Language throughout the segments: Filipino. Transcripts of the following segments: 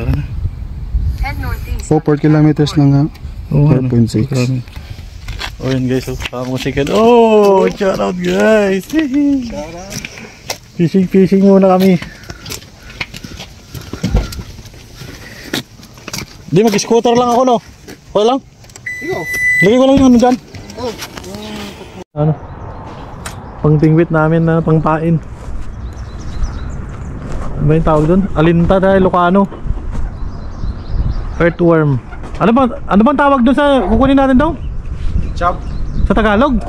tara na. 4 kilometers lang ha. 4.6. Oh yan guys, musikan. Oh, shout out guys. Fishing muna kami. Di mag-scooter lang ako no. Okay lang? Ikaw. Lagay ko lang yung ano dyan. Ano? Pangtingwit namin na pangpain. Ano ba yung tawag doon? Alinta dahil Ilocano. Earthworm. Ano bang tawag doon sa kukunin natin daw? Chop. Sa Tagalog?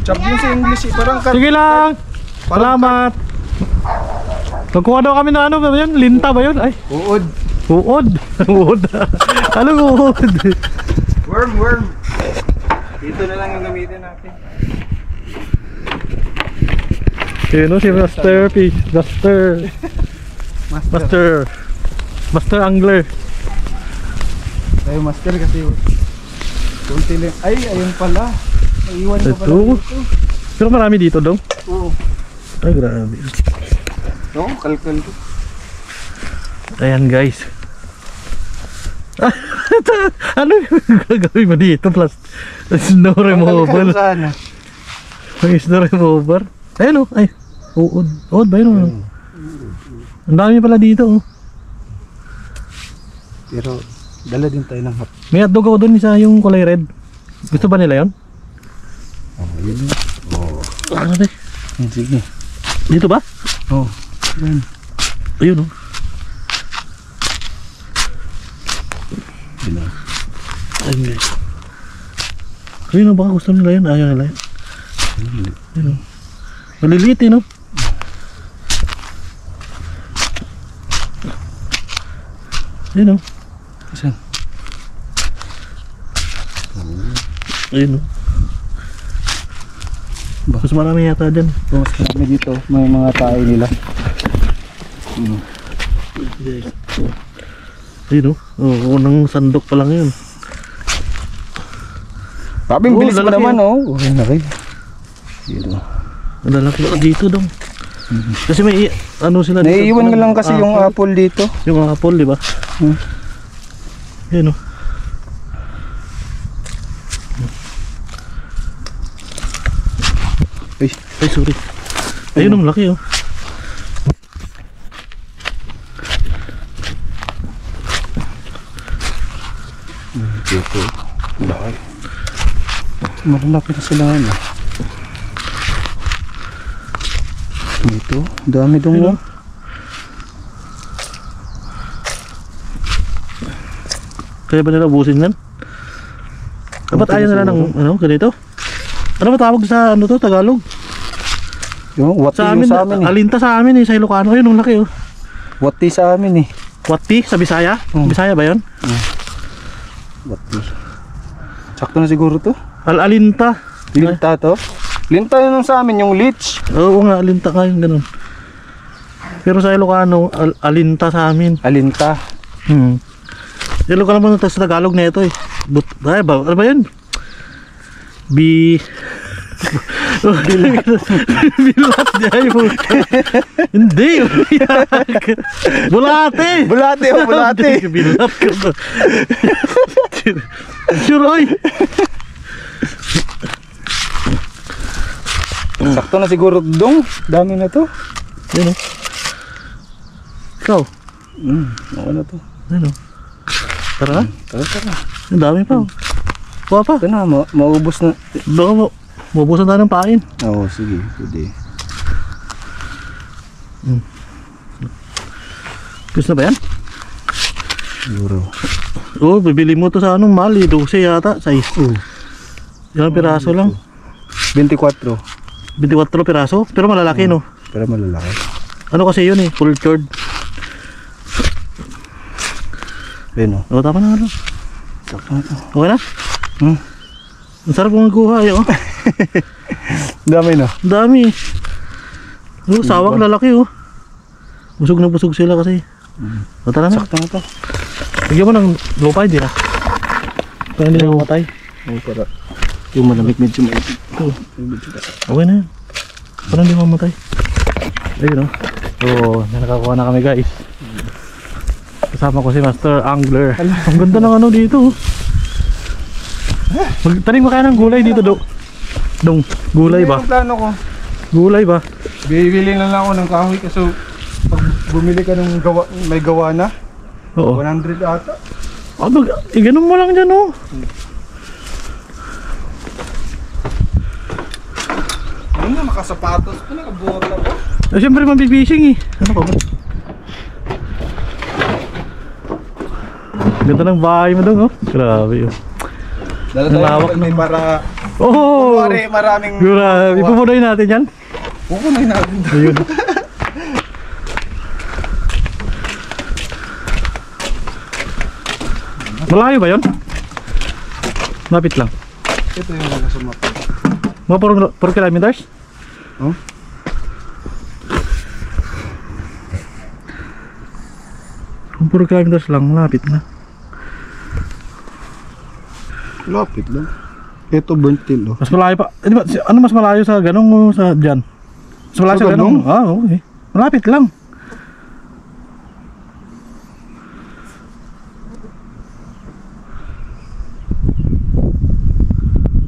Chop yun sa English eh. Parang sige lang. Salamat. Magkuha daw kami na ano ba yun? Linta ba yun? Ay. uod. Uod. Uod. Anong uod? Worm. Dito na lang yung gamitin natin. Sino si Master P? Master Angler. Tayo master kasi kunti lang. Ay, ayun pala. Naiwan ko pala dito. Pero marami dito daw. Oo. Ay, grabe. Oo, kalkal ko. Ayan guys. Ano yung gagawin mo dito? Plus snow removal. Sana. May snow remover. Ayun o. Ay. Uod. Uod ba yun? Ang dami pala dito. Pero dala din tayo ng hap. May hotdog ako doon isa yung kulay red. Gusto ba nila yun? Oh, yun. Oh. Ano ba? Sige. Dito ba? Oh. Ayun o. Ayun guys. Ayun o, baka gusto nila yun. Ayaw nila yun. Ayun o. Maliliit eh no? Ayun o. Saan? Ayun o. Mas marami yata dyan. Mas marami dito. May mga tayo nila. Ayun o. Oh, unang sandok pa lang yun. Babing Oh, bilis mo lalaki naman oh. Okay na rin. Dito. Lalaki dito daw. Kasi may ano sila dito. Naiiwan nga lang kasi yung apple dito. Yung apple, di ba? Ayun o. Ay, sorry. Ayun ang laki oh. Dito. Laki. Malalaki na sila ano. Dito. Dami dong mo. Kaya ba nila ubusin yan? Dapat ayaw nila ng ano, ganito? Ano ba tawag sa ano to, Tagalog? Yung wati Sa amin, sa amin eh. Alinta sa amin eh, sa Ilocano. Ayun ang laki oh. Wati sa amin eh. Wati sa Bisaya? Bisaya ba yun? Wati. Sakto na siguro to. Alinta. Linta to. Linta yun sa amin, yung leech. Oo nga, alinta nga yung ganun. Pero sa Ilocano, alinta sa amin. Alinta. Ilocano mo sa Tagalog na ito eh. Ay, ano ba yun? Bilat niya yung hindi. Bulate. Bulate o bulate. Bilat ka ba? Sure oy. Sakto na siguro dong. Dami na to. Yan o. Ikaw? Okay na to. Yan o. Tara. Tara. Ang dami pa o. Kuha pa. Ito na, maubos na. Baka maubusan tayo ng pain. Oo, sige. Pwede. Gusto na ba yan? Siguro. Oo, bibili mo to sa anong mali. 12 yata. 6. Ilang piraso lang. 24. 24 piraso. Pero malalaki no. Pero malalaki. Ano kasi yun eh. Cultured. Ayun o. O, tama na ano. Sakto na to. Okay na? Ang sarap kong magkuha yun. Dami na. Ang dami. Oh, sawak lalaki oh. Busog na busog sila kasi. O, tara na. Sakto na to. Bigyan mo ng lupay din ah. Para hindi na mamatay. Oo, para yung malamig medyo maitig. Okay na yan. Para hindi mamatay. Ayun oh. Oo, nakakuha na kami guys. Kasama ko si Master Angler. Ang ganda ng ano dito. Magtanim mo kaya ng gulay dito, Dong. Gulay ba? Yung plano ko. Gulay ba? Bibili na lang ako ng kahoy kasi pag bumili ka ng may gawa na, Oo. 100 ata. Ganun mo lang dyan, oh. Ano na, nakasapatos pa, nakabuhat na pa. Siyempre mabibishing eh. Ano pa ba? Ganda ng bahay mo, Dong, oh. Grabe, oh. Dala Nalawak tayo may naman. para Oh! maraming Grabe. Ipupunoy natin yan. pupunoy natin. Ayun. Malayo ba yun? Lapit lang. Ito yung nasa map. Mga 4 kilometers? Oh? Kung 4 kilometers lang, lapit na. Lapit lang. Ito burnt till, oh. Mas malayo pa. Di ba, ano mas malayo sa ganong o sa dyan? Mas malayo Sa sa ganong? Ganong? Ah, okay. Malapit lang.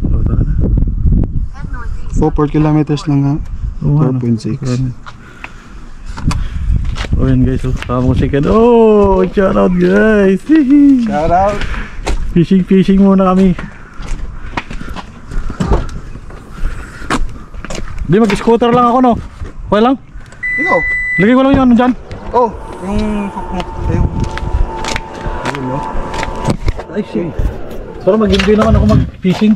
Oh, tara na. 4 kilometers lang ha. Oo, ano. 4.6. Oh, yan guys. Oh, tama ko si Ken. Oh, shout out guys. Hihi. Shout out. Fishing muna kami. Di mag-scooter lang ako, no? Okay lang? Ikaw? Lagay ko lang yung ano dyan. Oh, yung hook mo. Ayun. Ayun, no? Ay, shit. Pero mag-enjoy naman ako mag-fishing.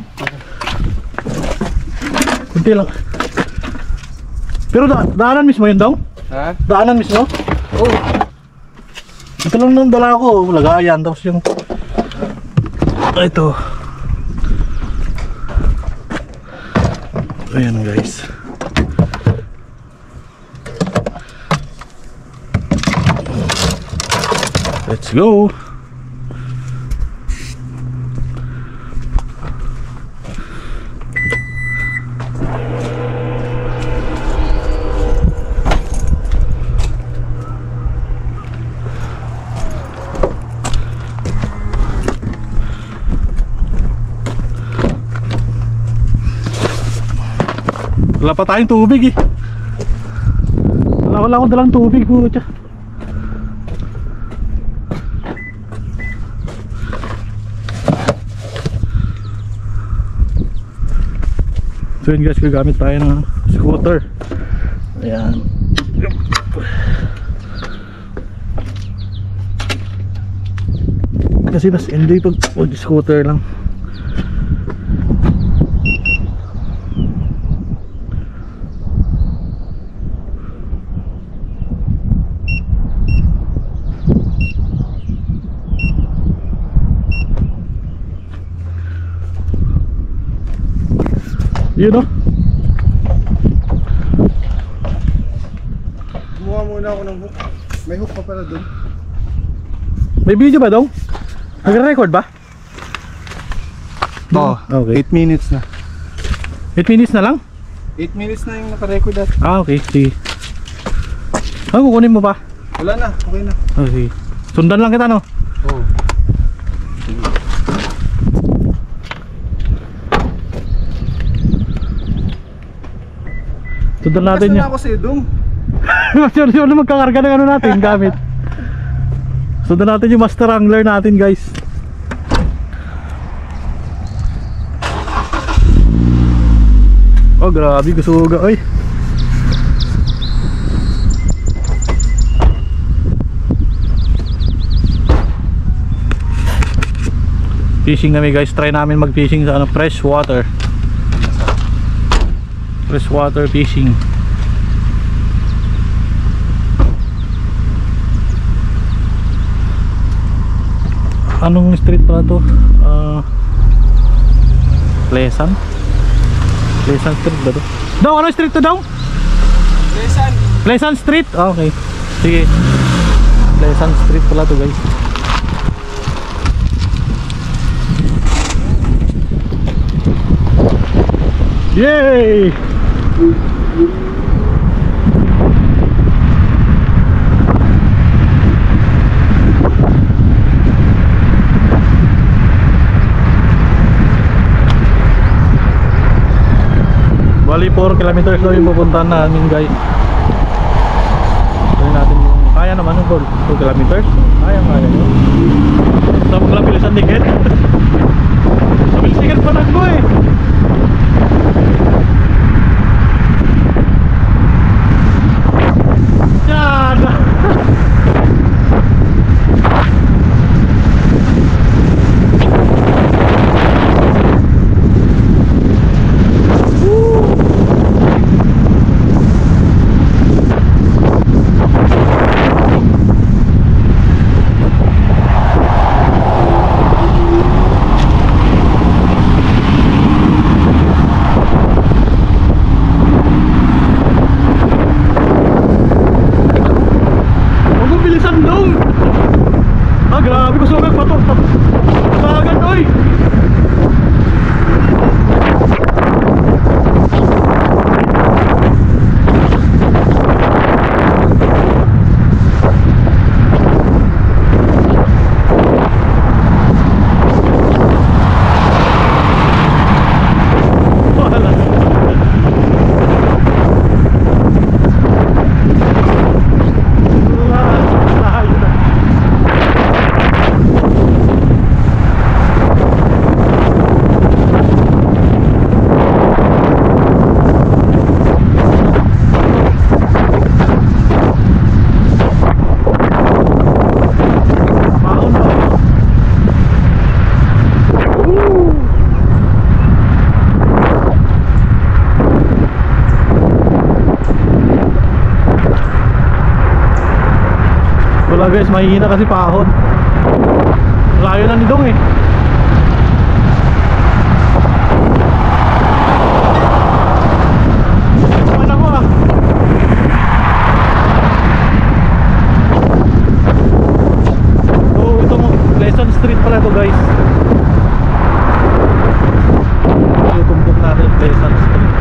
Kunti lang. Pero daanan mismo yun daw? Ha? Daanan mismo? Oh. Ito lang nang dala ko. Lagayan. Tapos yung... Ito. Ayan guys. Let's go. Wala pa tayong tubig eh. Wala akong dalang tubig po. So yun guys, gagamit tayo ng scooter. Ayan. Kasi mas enjoy pag scooter lang. Yun o. Gumawa muna ako ng hook. May hook pa pala dun. May video ba dong? Nagre-record ba? Oo. Okay. 8 minutes na. 8 minutes na lang? 8 minutes na yung naka-record at. Ah, okay. Sige. Kukunin mo pa? Wala na. Okay na. Okay. Sundan lang kita, no? Oo. Sundan natin Kasi yun. na ako sa idong. Sure na magkakarga ng ano natin, gamit. Sundan natin yung Master Angler natin, guys. Oh, grabe, gusuga, oy. Fishing kami, guys. Try namin mag-fishing sa ano, fresh water. Fresh water fishing. Anong street pala to? Pleasant? Pleasant Street ba to? Daw, anong street to daw? Pleasant. Pleasant Street? Ah, okay. Sige. Pleasant Street pala to, guys. Yay! 4 kilometers daw yung pupuntahan namin guys. Gawin natin yung kaya naman yung 4 kilometers. Kaya yun. Basta maglapilis ang ticket. Nabilis ticket pa nagbo eh. Yan. Grabe ko sugat pa to. Bagan oy. Wala guys, mahihina kasi pahon. Layo na ni Dong eh. Saan ako ah? So itong Quezon Street pala ito guys. Tutumpok natin Quezon Street.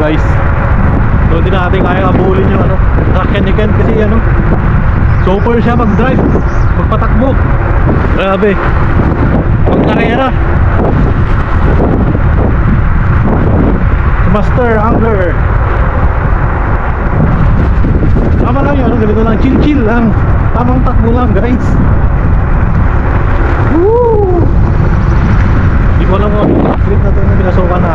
guys. So hindi natin kaya abulin yung ano, sakyan ni Ken kasi ano, super siya mag-drive, magpatakbo. Grabe, magkarera. Master Angler. Tama lang yun, ano, ganito lang, chill lang, tamang takbo lang guys. Woo! Di ko alam kung clip na ito na pinasukan na.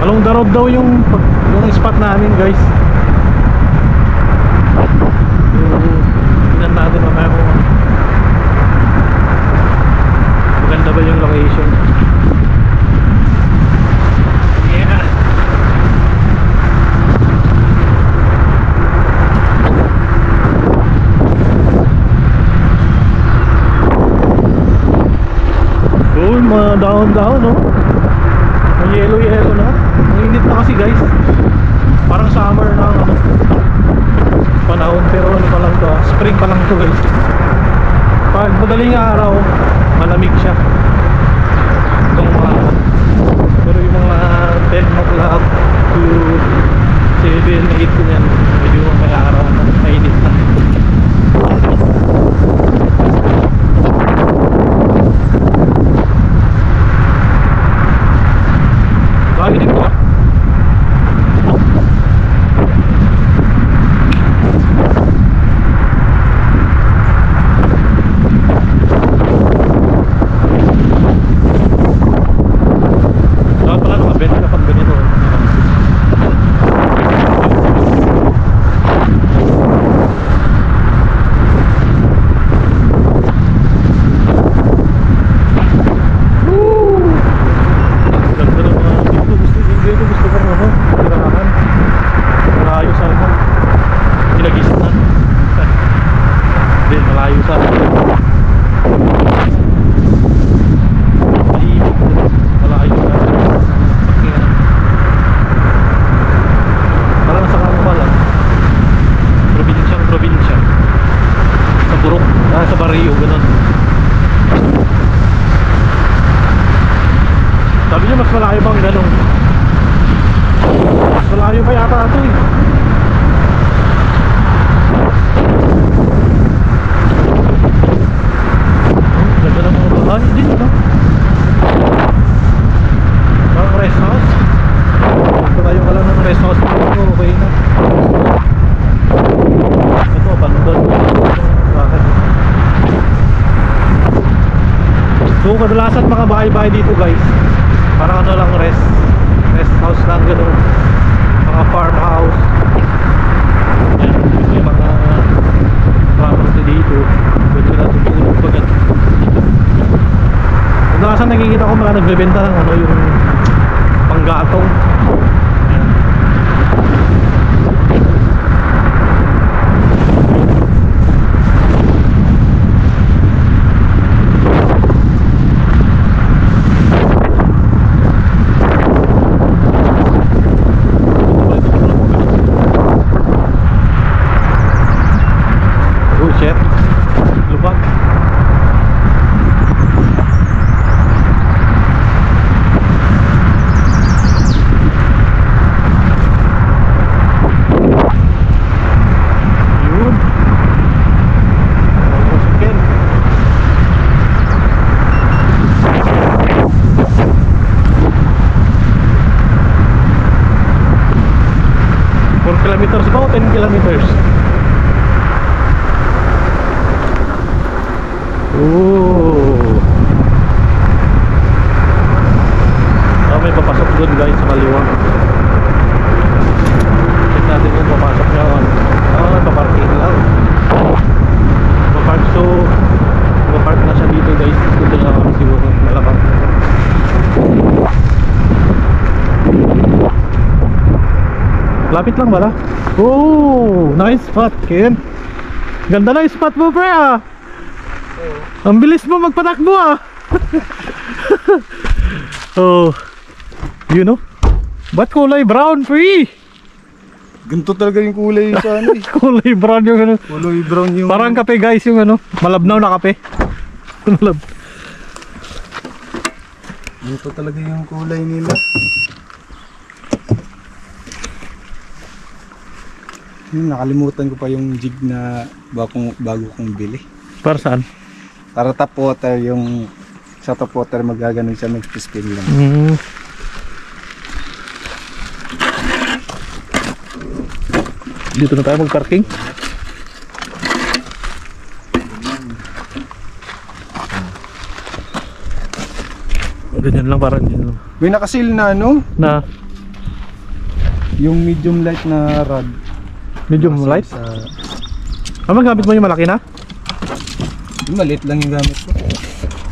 Along the road daw yung spot namin guys. Tignan natin mamaya kung maganda ba yung location. Yeah. Oh, mga dahon-dahon no. Ang yellow na. Ang init na kasi guys. Parang summer na ang ano, panahon, pero ano pa lang to, spring pa lang to guys. Pag madaling araw, malamig siya. Itong mga, pero yung mga 10 o'clock to 7, 8 yan, medyo may araw na, mainit na. Lagi din ko. Sabi niya mas malayo pang ganun. Mas malayo pa yata ito eh. Ganda ng mga bahay din no? Parang rest house. Tumayo ka lang ng rest house dito, okay na. Ito, bandon. Bakit? So kadalasan mga bahay-bahay dito guys, parang ano lang, rest house lang, gano'n, mga farmhouse. Yan, may mga property dito, pwede na tutulog pa gano'n. Kadalasan nakikita ko mga nagbebenta ng ano, yung panggatong. Yan. Lubak. Yun. Masukin. 4 kilometers ba o 10 kilometers? May papasok doon guys sa kaliwa. Check natin kung papasok niya. Paparking lang. Papark, so papark na siya dito guys. Dito na kami siguro malapang. Lapit lang ba? Oh, nice spot Ken. Ganda na yung spot mo pre ah. Ang bilis mo magpatakbo ah. Oh, you know, ba't kulay brown pre? Ganito talaga yung kulay sa ano eh. Kulay brown yung ano. Kulay brown yung... Parang kape guys yung ano, malabnaw na kape. Malab. Ito talaga yung kulay nila. Nakalimutan ko pa yung jig na bago kong bili. Para saan? Para top water, yung sa top water magaganon siya, mag-spin lang. Dito na tayo mag-parking. Ganyan lang, parang ganyan lang. May nakasil na ano? Na Yung medium light na rod. medium Nakasil light? Sa... Magamit mo yung malaki na? Yung maliit lang yung gamit ko.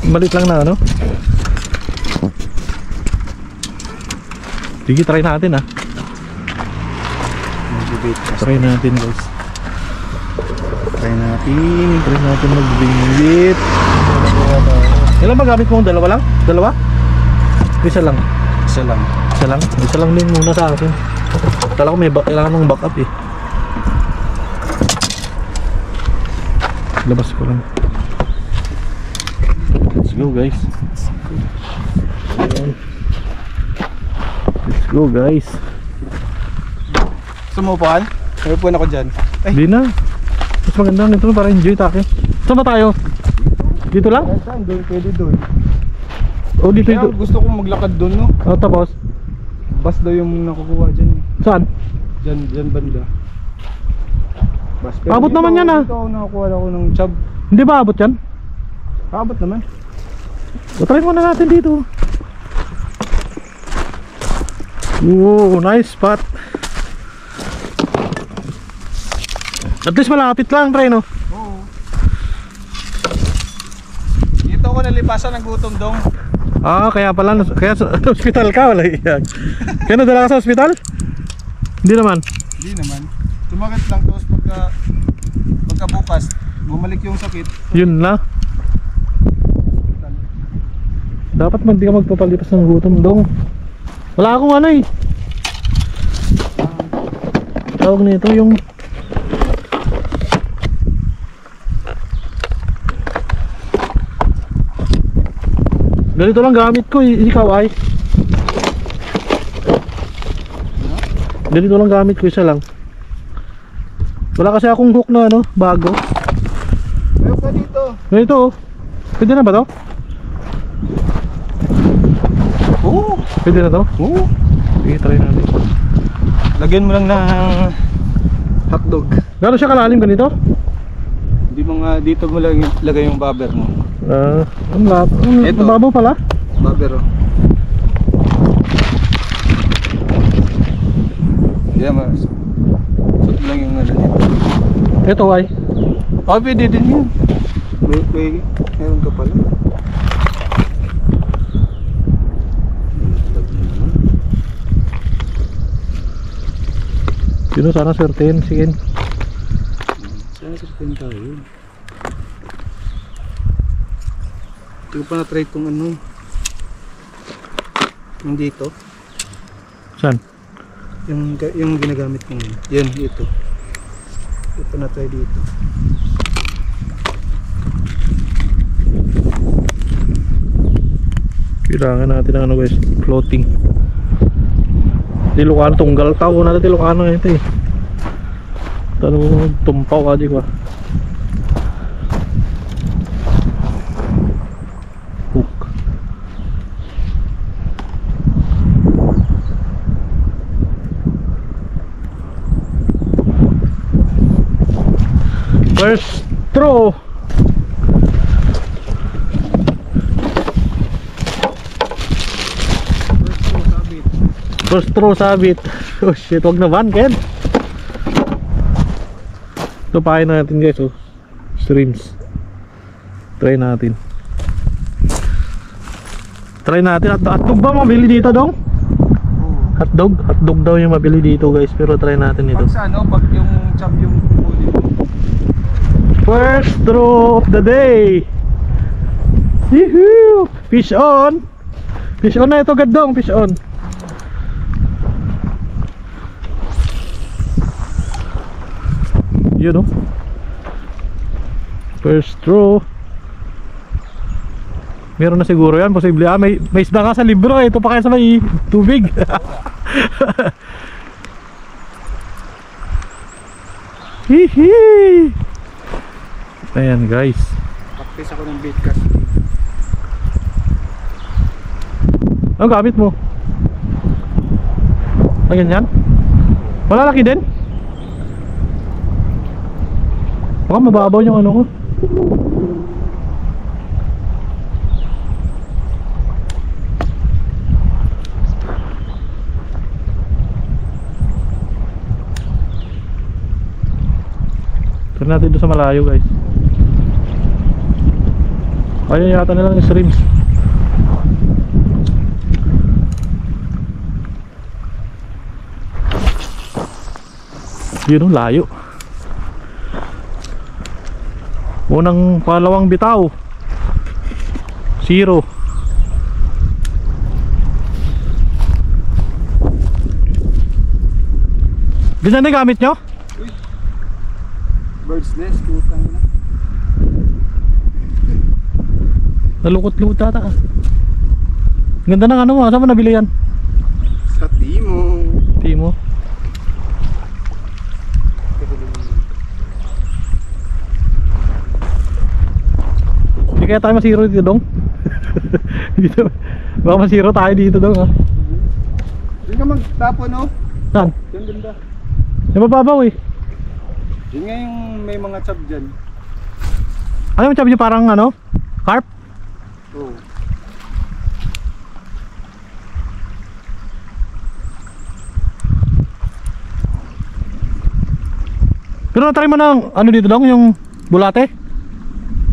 Maliit lang na ano? Sige, try natin ah. Mag-debate kasi. Try natin guys. Try natin. Try natin mag-bingit. Ilan ba gamit mo? Dalawa lang? Dalawa? Isa lang. Isa lang. Isa lang? Isa lang din muna sa akin. Kala ko may kailangan ng backup eh. Labas ko lang. Let's go guys. Ayan. Let's go guys. Sumupuan? Sumupuan ako dyan. Hindi na. Mas maganda nito para enjoy tayo. Saan ba tayo? Dito lang? Saan? Doon, pwede doon. O dito Kaya dito. gusto kong maglakad doon, no? O tapos? Bus daw yung nakukuha dyan. Saan? Dyan banda. Bus. Abot dito, naman yan, ah. Dito ako nakakuha ako ng chub. Hindi ba abot yan? Abot naman. O try muna natin dito. Wow, nice spot. At least malapit lang, pre, no? Oo. Dito ako nalipasan ng gutom dong. Ah, kaya pala, kaya sa hospital ka, wala yan. Kaya nadala ka sa hospital? Hindi naman. Hindi naman. Tumakit lang tapos pagkabukas, bumalik yung sakit. Yun na. Dapat hindi ka magpapalipas ng gutom, dong. Wala akong ano eh. Tawag nito yung ganito lang gamit ko, ikaw ay ganito lang gamit ko, isa lang. Wala kasi akong hook na ano, bago. Ayaw ka dito. Ganito oh. Pwede na ba to? Oo. Pwede na to? Oo. Sige, try natin. Lagyan mo lang ng hotdog. Gano'n siya kalalim ganito? Hindi mo nga dito mo lang lagay yung bobber mo. Ang Ito. babaw pala. Bobber oh. Yan mas. Sut lang yung ano dito. Ito ay Oh, pwede din yun. Meron ka pala. sino sana certain, sige. Sana certain tayo. Hindi ko pa na-try itong ano. Yung dito. Saan? Yung ginagamit ko ngayon. Yan, ito. Hindi ko pa na-try dito. Kailangan natin ng ano guys, floating. Tilukano tunggal tao natin, tilukano ito eh. Tanong tumpaw aja ko. Hook. First throw. First throw sabit. Oh shit, wag naman Ken. Ito pahay natin guys oh. Streams. Try natin. Try natin. Hotdog ba mabili dito dong? Hotdog? Hotdog daw yung mabili dito guys. Pero try natin ito. Pag sa ano, pag yung chub yung huli mo. First throw of the day. Yehoo! Fish on. Fish on na ito gadong. Fish on. Yun oh. First throw. Meron na siguro yan, posible. May isda nga sa libro eh. Ito pa kaya sa may tubig. Hihi. Ayan guys. Practice ako ng bait cast. Ang gamit mo? Ang ganyan? Malalaki din? Baka mababaw yung ano ko. Turn natin doon sa malayo guys. Ayun yata nilang streams. Yun, layo. Unang palawang bitaw 0. Ganyan na gamit nyo? Bird's nest, putang na. Nalukot-lukot ata. Ganda ng ano mo, saan mo nabili yan? Sa Timo. Timo. Hindi kaya tayo masiro dito dong? Dito. Baka masiro tayo dito dong ha. Doon ka magtapon no? Saan? Doon ganda. Yung mababaw eh. Yun nga yung may mga chab dyan. Ano yung sabi niyo, parang ano? Carp? Oo. Pero natry mo ng ano dito dong, yung bulate?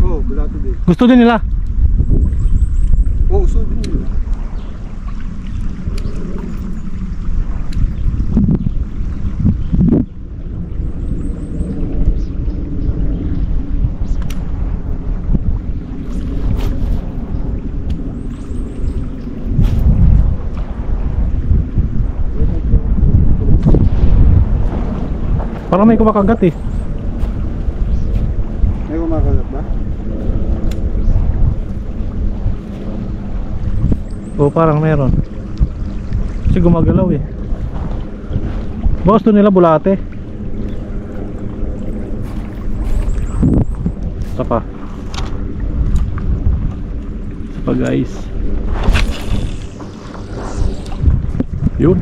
Oo, bulato din. Gusto din nila. Oo, so din nila. Parang may kumakagat eh. May kumakagat ba? Oo, parang meron. Kasi gumagalaw eh. Baka gusto nila bulate. Isa pa. Isa pa guys. Yun.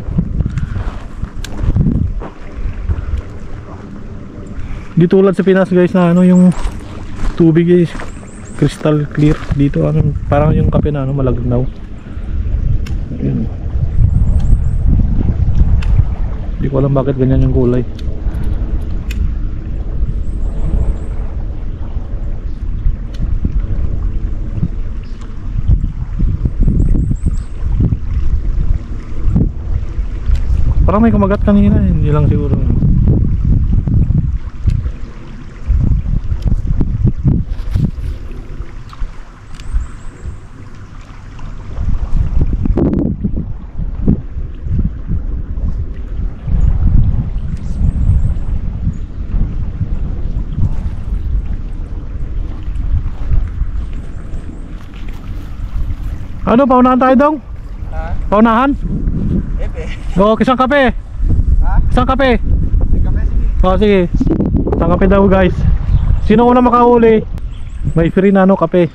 Di tulad sa Pinas guys na ano yung tubig is crystal clear. Dito ano, parang yung kape na ano, malagnaw. Ayun. Di ko alam bakit ganyan yung kulay. Parang may kumagat kanina, hindi lang siguro. Ano, paunahan tayo dong? Ha? Paunahan? Epe. Oo, isang kape. Ha? Isang kape. May kape sige. Oo, sige. Isang kape daw guys. Sino una makahuli? May free na ano, kape.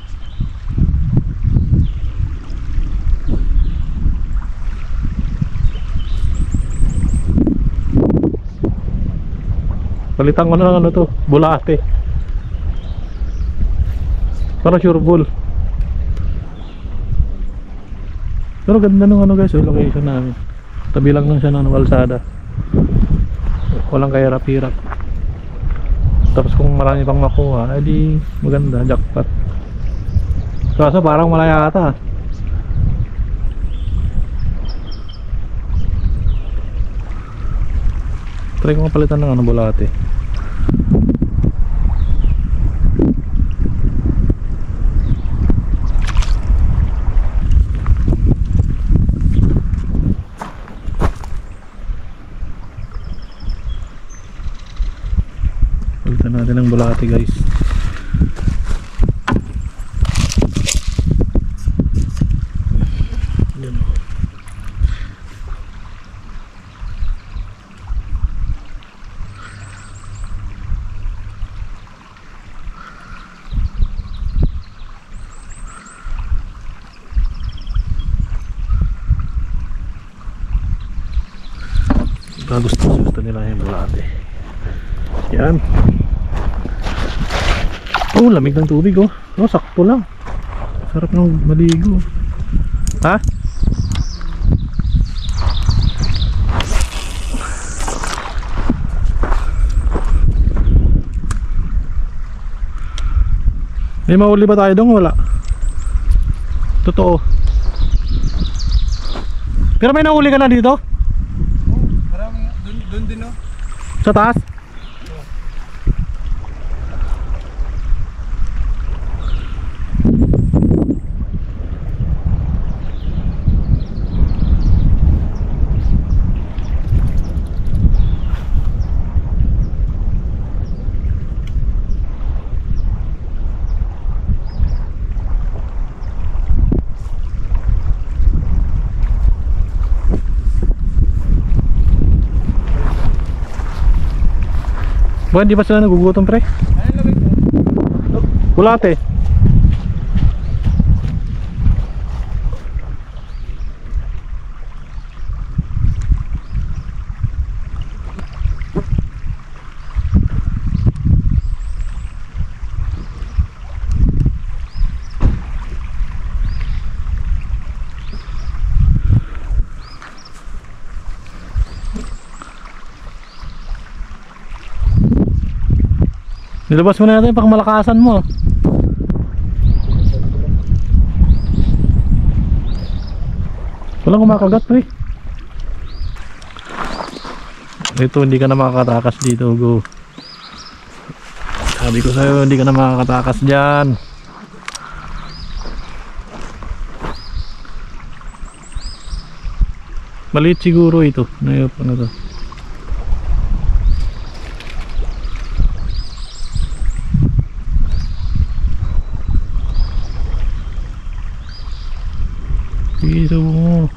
Palitan ko na ng ano to, bulate. Para sure ball. Pero ganda nung ano guys, yung location namin. Tabi lang siya ng kalsada. Walang kahirap-hirap. Tapos kung marami pang makuha, edi maganda, jackpot. Kaso parang malaya ata. Try ko palitan ng ano, bulate. Palitan natin ng bulate guys. Gusto nila yung bulate. Yan. Oh, lamig ng tubig oh. Oh, sakto lang. Sarap ng maligo. Ha? May mahuli ba tayo doon? Wala. Totoo. Pero may nahuli ka na dito? Maraming doon din oh. Sa taas? Buwan, di ba sila nagugutom pre? Ano lamig mo? Bulate. Nilabas mo na natin pang malakasan mo. Walang kumakagat pre. Ito hindi ka na makakatakas dito, go. Sabi ko sa'yo hindi ka na makakatakas dyan. Maliit siguro ito. Ano to? Ito mo.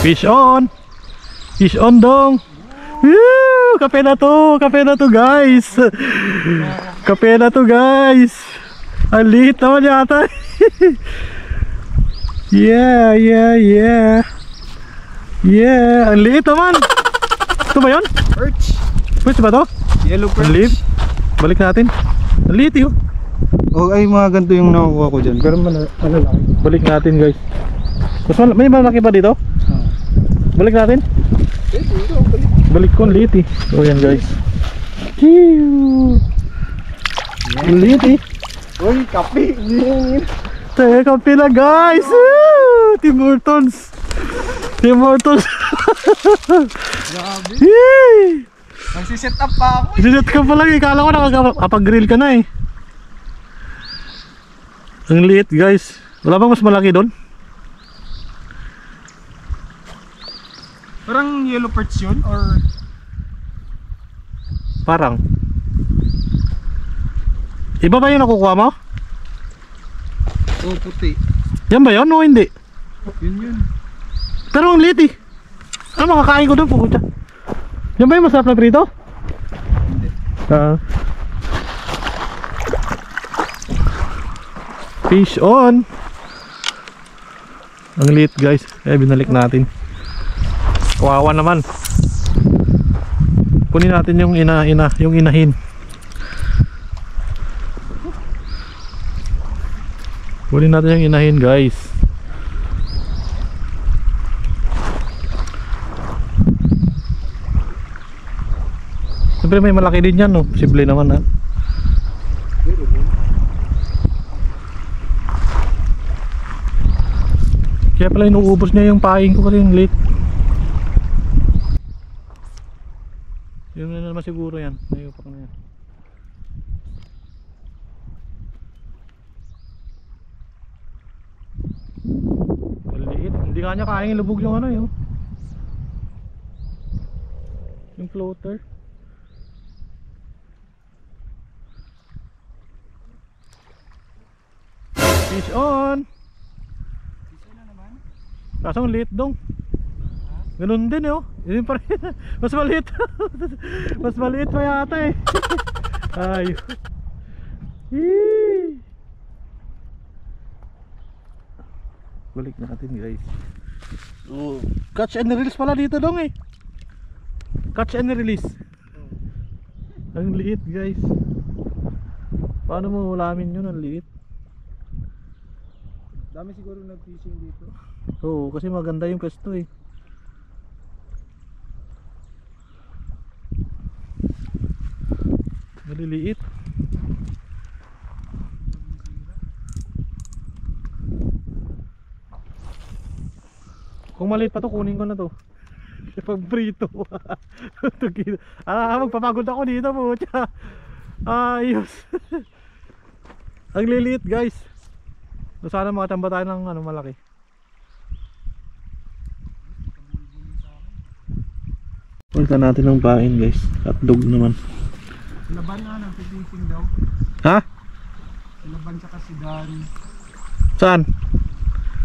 Fish on. Fish on dong. Woo! Kape na to guys. Kape na to guys. Ang liit naman yata. Yeah, ang liit naman. Ito ba yun? Perch. Perch ba to? Yellow perch. Ang liit. Balik natin. Ang liit yun. Oh, ay mga ganito yung nakukuha ko dyan. Pero malalaki. Balik natin guys. May malaki ba dito? Balik natin. Balik ko, ang liit eh. So yan guys. Ang liit eh. Uy, kape. Tayo kape na guys. Woo! Tim Hortons. Grabe. Yay! Nagsiset up pa ako. Sinet ka pa lang eh. Kala ko nakakapag-grill ka na eh. Ang liit guys. Wala bang mas malaki doon? Parang yellow perch yun or Parang iba ba yung nakukuha mo? oh, puti. Yan ba yun o hindi? Yun. Pero ang liit eh. Ano makakain ko doon po? Yan ba yung masarap na prito? Hindi. Fish on. Ang liit guys. Kaya binalik natin. Kawawa naman. Kunin natin yung yung inahin. Kunin natin yung inahin guys. Siyempre may malaki din yan no. Posible naman ha. Kaya pala inuubos niya yung paing ko kasi yung late. Yun na naman siguro yan. Nayupak na yan. Maliit. Hindi nga niya kayang ilubog yung ano yun. Yung floater. Fish on. Kaso ang liit dong. Ganun din oh. Yun pa rin. Mas maliit. Mas maliit pa yata eh. Ay. Yee! Balik natin guys. Oh, catch and release pala dito dong eh. Catch and release. Ang liit guys. Paano mo ulamin yun? Ang liit. Dami siguro nag-fishing dito. Oo, kasi maganda yung pwesto eh. Maliliit. Kung maliit pa to, kunin ko na to. Pag prito. Magpapagod ako dito po. Ayos. Ang liliit guys. So, sana makatamba tayo ng ano, malaki. Palitan natin ng pain guys. Hotdog naman. Laban na nag-fishing daw. Ha? Laban sa kasidan. Saan?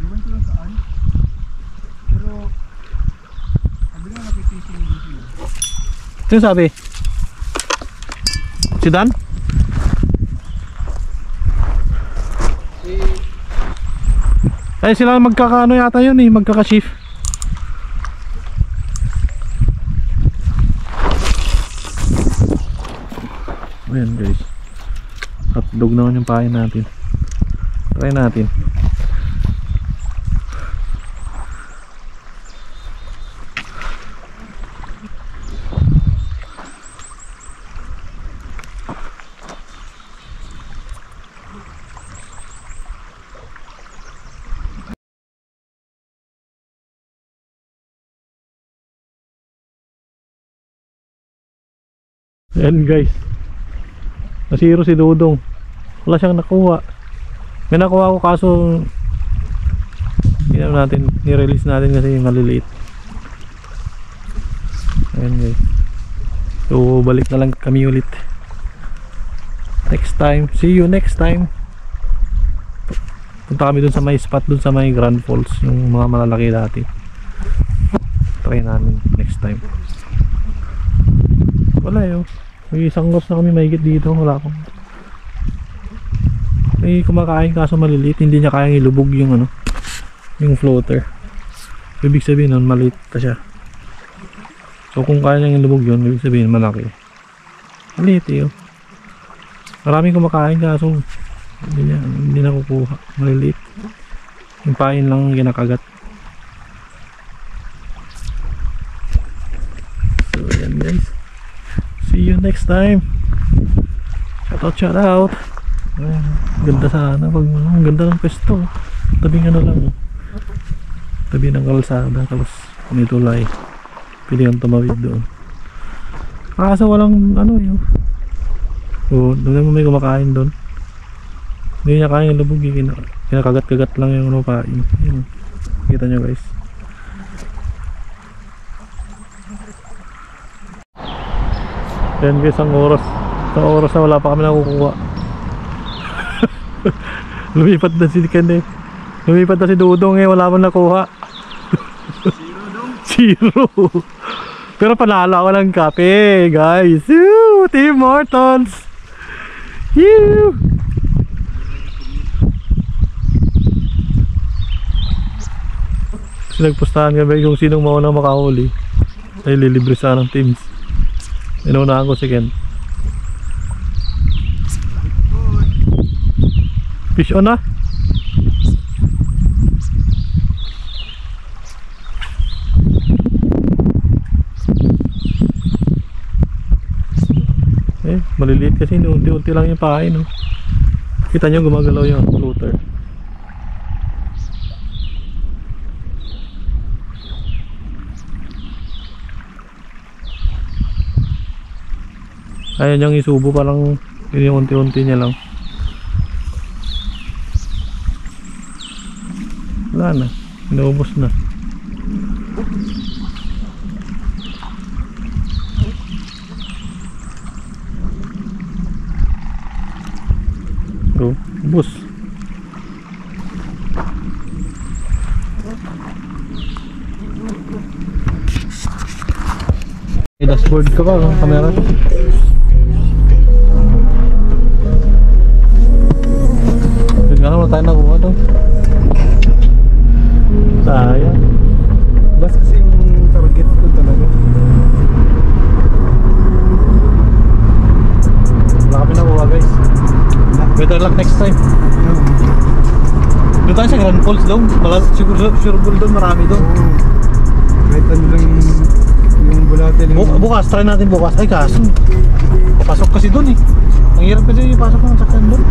Laban ko lang saan. Pero sabi nga nag-fishing dito. Sino sabi? Si Dan? Ay sila magkakaano yata yun eh, magkaka-shift. Ayan guys, hotdog naman yung pain natin. Try natin. Ayan guys, nasiro si Dudong. Wala siyang nakuha. May nakuha ko kaso ni-release natin kasi maliliit. Ayan guys. So balik na lang kami ulit next time. See you next time. Punta kami dun sa may spot, dun sa may Grand Falls, yung mga malalaki dati. Try namin next time. Wala yun. May isang oras na kami mahigit dito. Wala akong may kumakain kaso maliliit. Hindi niya kayang ilubog yung ano, yung floater. Ibig sabihin nun maliit pa siya. So kung kaya niyang ilubog yun, ibig sabihin malaki. Maliit yun. Maraming kumakain kaso hindi na kukuha. Maliliit. Yung pain lang ginakagat. So yan guys, see you next time. Shout out. Ganda sana pag ang ganda ng pwesto. Tabing ano lang, tabi ng kalsada, tapos may tulay. Pwede kang tumawid doon. Kaso walang ano yun. So doon mo may kumakain doon. Hindi niya kaya yung lubog, kinakagat-kagat lang yung ano pain. Yun. Kita nyo guys. Yan guys, ang oras na wala pa kami nakukuha. Lumipat na si Ken eh. Lumipat na si Dudong eh, wala pang nakuha. Zero. Pero panalo ako ng kape guys. Woo! Team Mortons. Yoo! Kasi nagpustahan kami kung sinong maunang makahuli ay lilibre sa ng teams. Inuunahan ko si Ken. Fish on na. Maliliit kasi unti-unti lang yung pain, no? Kita nyo gumagalaw yung floater. Ayan yung isubo, parang yun yung unti-unti niya lang. Wala na, inaubos na. Go, ubos. May dashboard ka ba, camera? Nga naman tayo nakuha doon. Sayang. Bas kasi yung target ko talaga. Wala kami nakuha guys. Better luck next time. Doon tayo sa Grand Falls doon. Sure doon, marami doon. Oo. Kahit ano lang yung bulate lang. Bukas, try natin bukas. Ay kaso, papasok kasi doon eh. Ang hirap kasi ipasok ng sakyan doon.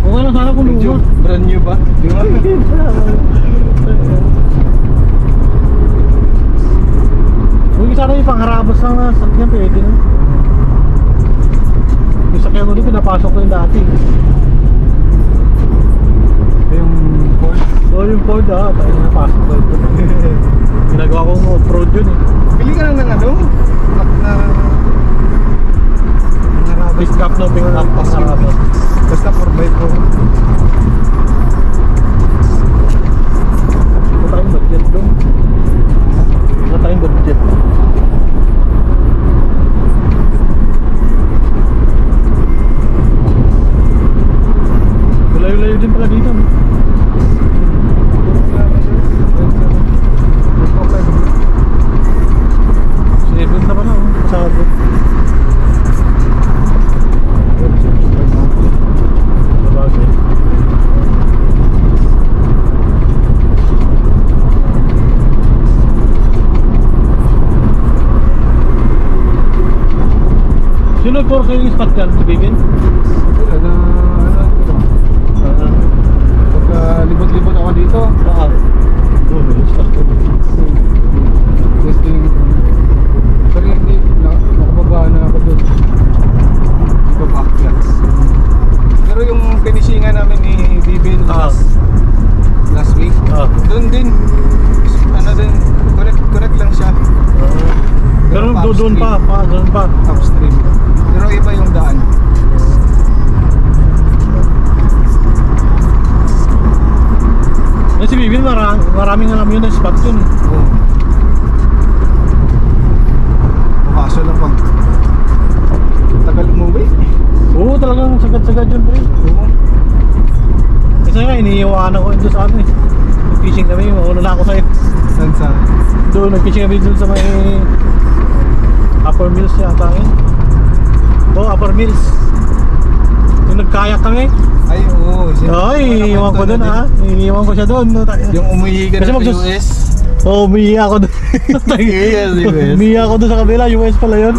Okay lang sana kung Medyo luwa. brand new ba? Di ba? Kung sana yung pangharabos lang na sakyan, pwede na. Yung sakyan ko doon, pinapasok ko yung dati. Yung Ford. So yung Ford tayo napasok ko ito. Ginagawa kong off-road yun eh. Pili ka lang ng ano? Na Pick up no, pick up pangharabos. basta 4x4. Wala tayong budget doon. Wala tayong budget. Layo-layo din pala dito. No? Seven na pala. Pasado. Sabagay. Sino nag-tour kayo yung spot dyan? Si Bibin? Wala na ano. Pagka libot-libot ako dito. Oo. Oo, may spot ko. Testing. Pero hindi, nakababa na ako doon. Dito backlocks. Pero yung finishingan namin ni Bibin last week, doon din. Ano din, correct lang siya. Pero doon pa, doon pa. Upstream. Pero iba yung daan. Si Bibin, maraming alam yun na spot yun. Oo. Kaso lang pag tagal umuwi. Oo, talagang sagad-sagad yun pre. Oo. Kasi nga, iniiwanan ko yun doon sa ano eh. Nag-fishing kami, mauna na ako sa'yo. Saan sa? Doon, nag-fishing kami doon sa may Upper Mills yata yun. Oo, Upper Mills. Yung nagkayak kami. Ay, oo. Ay, iniiwan ko doon ah. Iniiwan ko siya doon. No? Yung umuwi ka Kasi na sa US. Oo, umihi ako doon. Yes, US. Umihi ako doon sa kabila, US pala yun.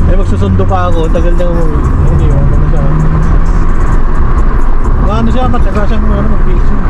Ay, magsusundo pa ako, tagal niya umuwi. Iniiwan ko na siya. Ano siya, matyaga siyang mag-fishing.